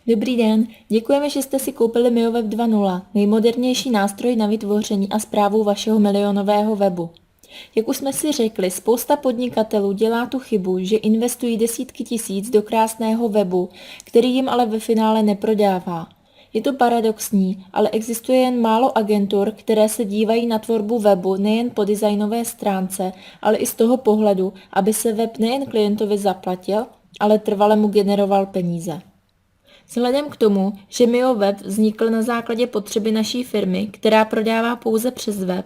Dobrý den, děkujeme, že jste si koupili MioWeb 2.0, nejmodernější nástroj na vytvoření a správu vašeho milionového webu. Jak už jsme si řekli, spousta podnikatelů dělá tu chybu, že investují desítky tisíc do krásného webu, který jim ale ve finále neprodává. Je to paradoxní, ale existuje jen málo agentur, které se dívají na tvorbu webu nejen po designové stránce, ale i z toho pohledu, aby se web nejen klientovi zaplatil, ale trvale mu generoval peníze. Vzhledem k tomu, že MioWeb vznikl na základě potřeby naší firmy, která prodává pouze přes web,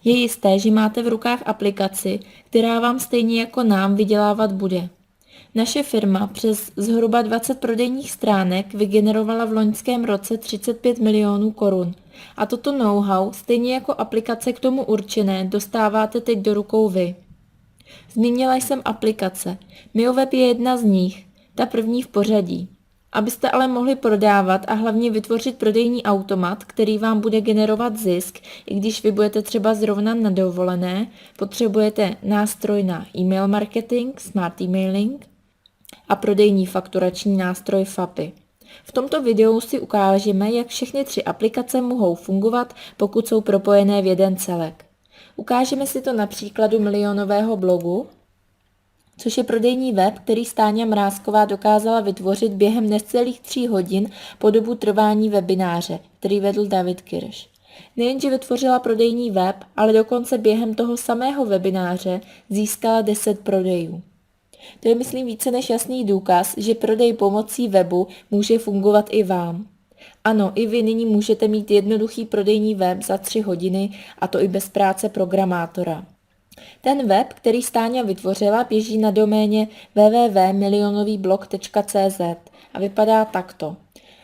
je jisté, že máte v rukách aplikaci, která vám stejně jako nám vydělávat bude. Naše firma přes zhruba 20 prodejních stránek vygenerovala v loňském roce 35 milionů korun. A toto know-how, stejně jako aplikace k tomu určené, dostáváte teď do rukou vy. Zmínila jsem aplikace. MioWeb je jedna z nich, ta první v pořadí. Abyste ale mohli prodávat a hlavně vytvořit prodejní automat, který vám bude generovat zisk, i když vy budete třeba zrovna na dovolené, potřebujete nástroj na e-mail marketing, smart emailing a prodejní fakturační nástroj FAPI. V tomto videu si ukážeme, jak všechny tři aplikace mohou fungovat, pokud jsou propojené v jeden celek. Ukážeme si to na příkladu milionového blogu, což je prodejní web, který Stáňa Mrázková dokázala vytvořit během necelých 3 hodin po dobu trvání webináře, který vedl David Kirš. Nejenže vytvořila prodejní web, ale dokonce během toho samého webináře získala 10 prodejů. To je, myslím, více než jasný důkaz, že prodej pomocí webu může fungovat i vám. Ano, i vy nyní můžete mít jednoduchý prodejní web za 3 hodiny, a to i bez práce programátora. Ten web, který Stáňa vytvořila, běží na doméně www.milionovýblog.cz a vypadá takto.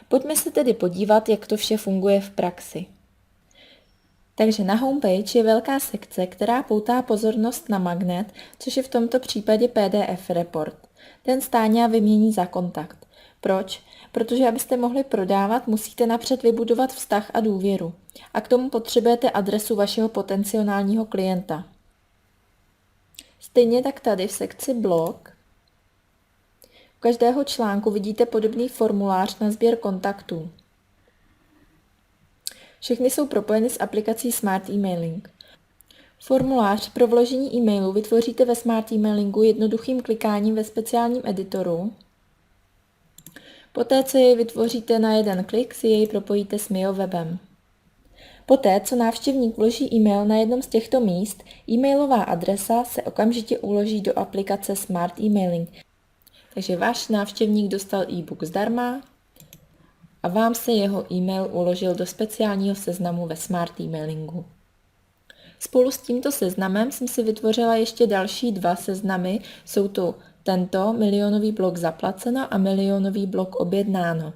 Pojďme se tedy podívat, jak to vše funguje v praxi. Takže na homepage je velká sekce, která poutá pozornost na magnet, což je v tomto případě PDF report. Ten Stáňa vymění za kontakt. Proč? Protože abyste mohli prodávat, musíte napřed vybudovat vztah a důvěru. A k tomu potřebujete adresu vašeho potenciálního klienta. Stejně tak tady v sekci blog u každého článku vidíte podobný formulář na sběr kontaktů. Všechny jsou propojeny s aplikací Smart Emailing. Formulář pro vložení e-mailu vytvoříte ve Smart Emailingu jednoduchým klikáním ve speciálním editoru. Poté, co jej vytvoříte na jeden klik, si jej propojíte s MioWebem. Poté, co návštěvník vloží e-mail na jednom z těchto míst, e-mailová adresa se okamžitě uloží do aplikace Smart Emailing. Takže váš návštěvník dostal e-book zdarma a vám se jeho e-mail uložil do speciálního seznamu ve Smart Emailingu. Spolu s tímto seznamem jsem si vytvořila ještě další 2 seznamy, jsou to tento milionový blog zaplaceno a milionový blog objednáno.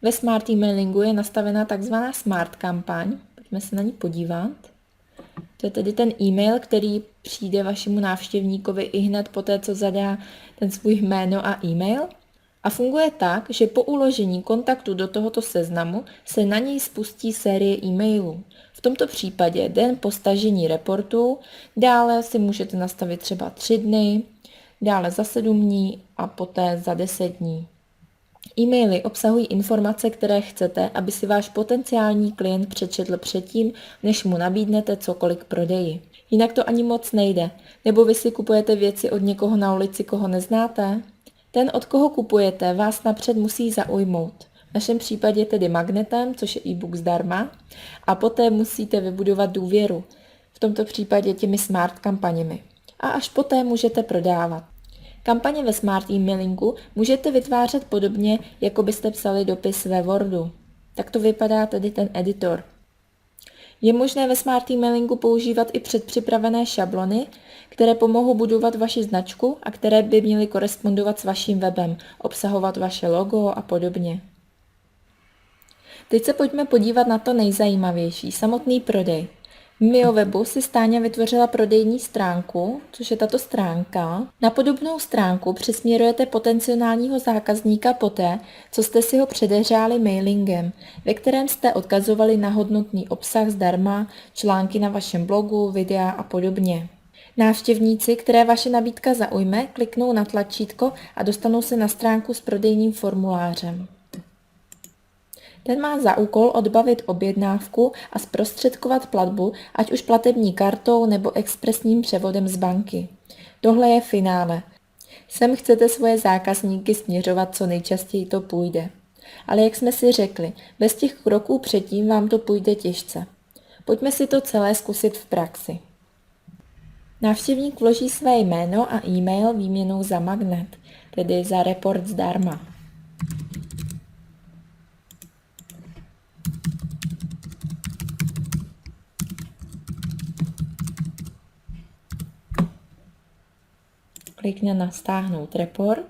Ve Smart Emailingu je nastavena tzv. Smart kampaň. Pojďme se na ní podívat. To je tedy ten e-mail, který přijde vašemu návštěvníkovi i hned poté, co zadá ten svůj jméno a e-mail. A funguje tak, že po uložení kontaktu do tohoto seznamu se na něj spustí série e-mailů. V tomto případě den po stažení reportu, dále si můžete nastavit třeba 3 dny, dále za 7 dní a poté za 10 dní. E-maily obsahují informace, které chcete, aby si váš potenciální klient přečetl předtím, než mu nabídnete cokoliv k prodeji. Jinak to ani moc nejde. Nebo vy si kupujete věci od někoho na ulici, koho neznáte? Ten, od koho kupujete, vás napřed musí zaujmout. V našem případě tedy magnetem, což je e-book zdarma, a poté musíte vybudovat důvěru. V tomto případě těmi smart kampaněmi. A až poté můžete prodávat. Kampaně ve Smart Emailingu můžete vytvářet podobně, jako byste psali dopis ve Wordu. Tak to vypadá tedy ten editor. Je možné ve Smart Emailingu používat i předpřipravené šablony, které pomohou budovat vaši značku a které by měly korespondovat s vaším webem, obsahovat vaše logo a podobně. Teď se pojďme podívat na to nejzajímavější, samotný prodej. V MioWebu si Stáňa vytvořila prodejní stránku, což je tato stránka. Na podobnou stránku přesměrujete potenciálního zákazníka poté, co jste si ho předehřáli mailingem, ve kterém jste odkazovali na hodnotný obsah zdarma, články na vašem blogu, videa a podobně. Návštěvníci, které vaše nabídka zaujme, kliknou na tlačítko a dostanou se na stránku s prodejním formulářem. Ten má za úkol odbavit objednávku a zprostředkovat platbu, ať už platební kartou nebo expresním převodem z banky. Tohle je finále. Sem chcete svoje zákazníky směřovat, co nejčastěji to půjde. Ale jak jsme si řekli, bez těch kroků předtím vám to půjde těžce. Pojďme si to celé zkusit v praxi. Návštěvník vloží své jméno a e-mail výměnou za magnet, tedy za report zdarma. Klikne na stáhnout report.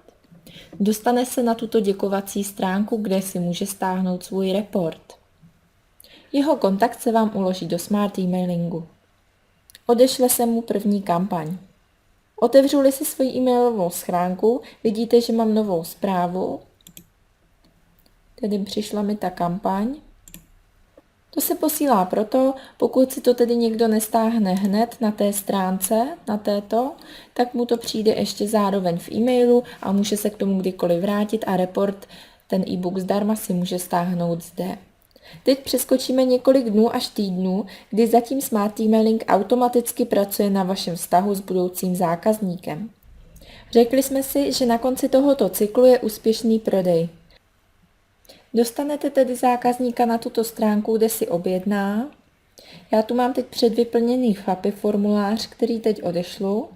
Dostane se na tuto děkovací stránku, kde si může stáhnout svůj report. Jeho kontakt se vám uloží do smart emailingu. Odešle se mu první kampaň. Otevřu-li si svoji e-mailovou schránku, vidíte, že mám novou zprávu. Tedy přišla mi ta kampaň. To se posílá proto, pokud si to tedy někdo nestáhne hned na té stránce, na této, tak mu to přijde ještě zároveň v e-mailu a může se k tomu kdykoliv vrátit a report, ten e-book zdarma si může stáhnout zde. Teď přeskočíme několik dnů až týdnů, kdy zatím Smart Emailing automaticky pracuje na vašem vztahu s budoucím zákazníkem. Řekli jsme si, že na konci tohoto cyklu je úspěšný prodej. Dostanete tedy zákazníka na tuto stránku, kde si objedná. Já tu mám teď předvyplněný FAPI formulář, který teď odešlu.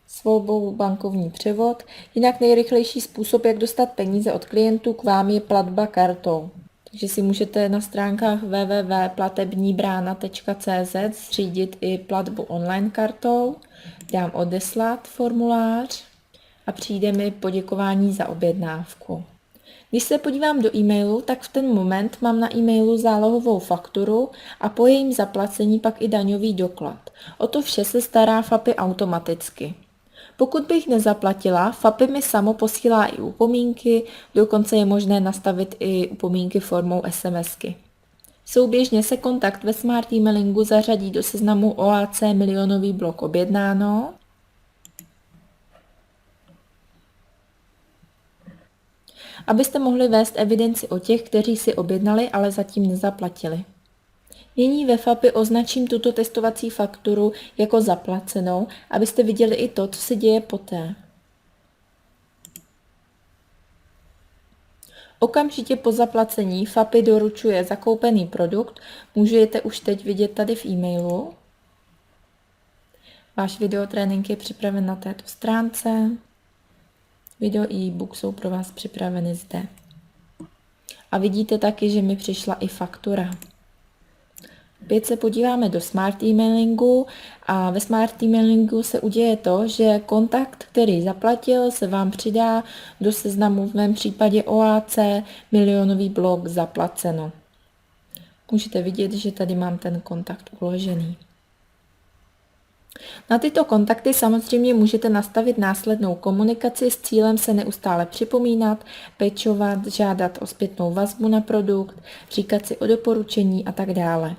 Svou bankovní převod. Jinak nejrychlejší způsob, jak dostat peníze od klientů k vám, je platba kartou. Takže si můžete na stránkách www.platebnibrana.cz zřídit i platbu online kartou. Dám odeslat formulář a přijde mi poděkování za objednávku. Když se podívám do e-mailu, tak v ten moment mám na e-mailu zálohovou fakturu a po jejím zaplacení pak i daňový doklad. O to vše se stará FAPI automaticky. Pokud bych nezaplatila, FAPI mi samo posílá i upomínky, dokonce je možné nastavit i upomínky formou SMSky. Souběžně se kontakt ve Smart Emailingu zařadí do seznamu OAC milionový blok objednáno. Abyste mohli vést evidenci o těch, kteří si objednali, ale zatím nezaplatili. Nyní ve FAPI označím tuto testovací fakturu jako zaplacenou, abyste viděli i to, co se děje poté. Okamžitě po zaplacení FAPI doručuje zakoupený produkt, můžete už teď vidět tady v e-mailu. Váš videotrénink je připraven na této stránce. Video i e-book jsou pro vás připraveny zde. A vidíte taky, že mi přišla i faktura. Opět se podíváme do Smart Emailingu a ve Smart Emailingu se uděje to, že kontakt, který zaplatil, se vám přidá do seznamu v mém případě OAC milionový blok zaplaceno. Můžete vidět, že tady mám ten kontakt uložený. Na tyto kontakty samozřejmě můžete nastavit následnou komunikaci s cílem se neustále připomínat, pečovat, žádat o zpětnou vazbu na produkt, říkat si o doporučení a tak dále.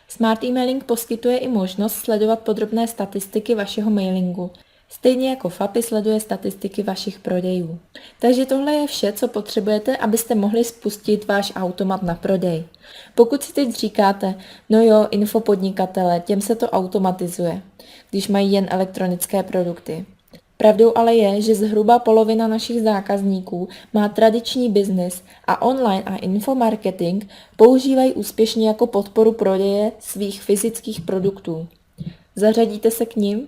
Smart Emailing poskytuje i možnost sledovat podrobné statistiky vašeho mailingu. Stejně jako FAPI sleduje statistiky vašich prodejů. Takže tohle je vše, co potřebujete, abyste mohli spustit váš automat na prodej. Pokud si teď říkáte, no jo, infopodnikatele, těm se to automatizuje, když mají jen elektronické produkty. Pravdou ale je, že zhruba polovina našich zákazníků má tradiční biznis a online a infomarketing používají úspěšně jako podporu prodeje svých fyzických produktů. Zařadíte se k nim?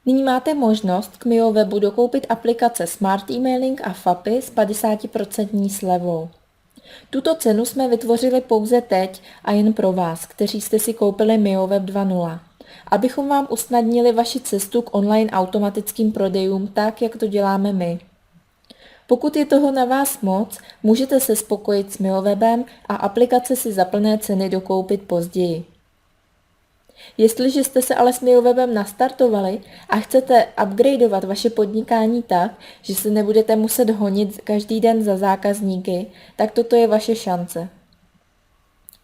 Nyní máte možnost k Mio webu dokoupit aplikace Smart Emailing a FAPI s 50% slevou. Tuto cenu jsme vytvořili pouze teď a jen pro vás, kteří jste si koupili Mio web 2.0. Abychom vám usnadnili vaši cestu k online automatickým prodejům tak, jak to děláme my. Pokud je toho na vás moc, můžete se spokojit s MioWebem a aplikace si za plné ceny dokoupit později. Jestliže jste se ale s MioWebem nastartovali a chcete upgradeovat vaše podnikání tak, že se nebudete muset honit každý den za zákazníky, tak toto je vaše šance.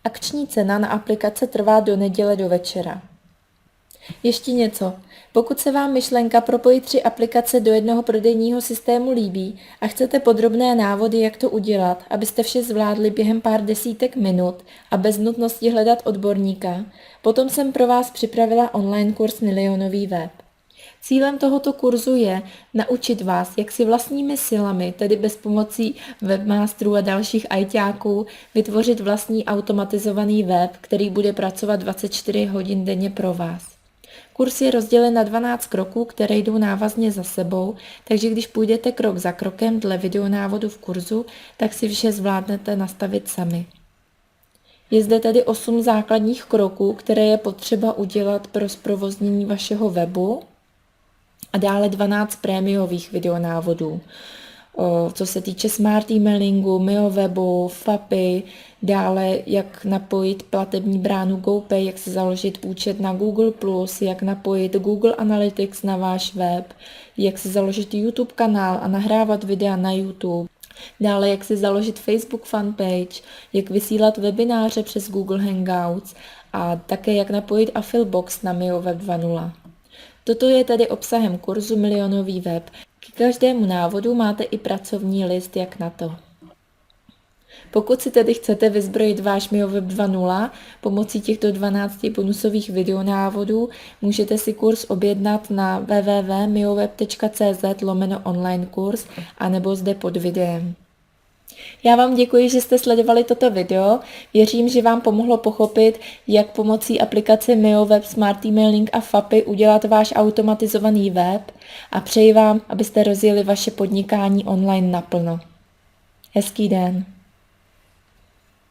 Akční cena na aplikace trvá do neděle do večera. Ještě něco. Pokud se vám myšlenka propojit 3 aplikace do jednoho prodejního systému líbí a chcete podrobné návody, jak to udělat, abyste vše zvládli během pár desítek minut a bez nutnosti hledat odborníka, potom jsem pro vás připravila online kurz Milionový web. Cílem tohoto kurzu je naučit vás, jak si vlastními silami, tedy bez pomocí webmasterů a dalších ajťáků, vytvořit vlastní automatizovaný web, který bude pracovat 24 hodin denně pro vás. Kurs je rozdělen na 12 kroků, které jdou návazně za sebou, takže když půjdete krok za krokem dle videonávodu v kurzu, tak si vše zvládnete nastavit sami. Je zde tedy 8 základních kroků, které je potřeba udělat pro zprovoznění vašeho webu a dále 12 prémiových videonávodů. Co se týče smart emailingu, MioWebu, FAPy, dále jak napojit platební bránu GoPay, jak si založit účet na Google+, jak napojit Google Analytics na váš web, jak si založit YouTube kanál a nahrávat videa na YouTube. Dále, jak si založit Facebook fanpage, jak vysílat webináře přes Google Hangouts a také jak napojit Affilbox na MioWeb 2.0. Toto je tedy obsahem kurzu Milionový web. K každému návodu máte i pracovní list, jak na to. Pokud si tedy chcete vyzbrojit váš MioWeb 2.0 pomocí těchto 12 bonusových videonávodů, můžete si kurz objednat na www.mioweb.cz/online kurz anebo zde pod videem. Já vám děkuji, že jste sledovali toto video. Věřím, že vám pomohlo pochopit, jak pomocí aplikace MioWeb, Smart Emailing a FAPy udělat váš automatizovaný web a přeji vám, abyste rozjeli vaše podnikání online naplno. Hezký den.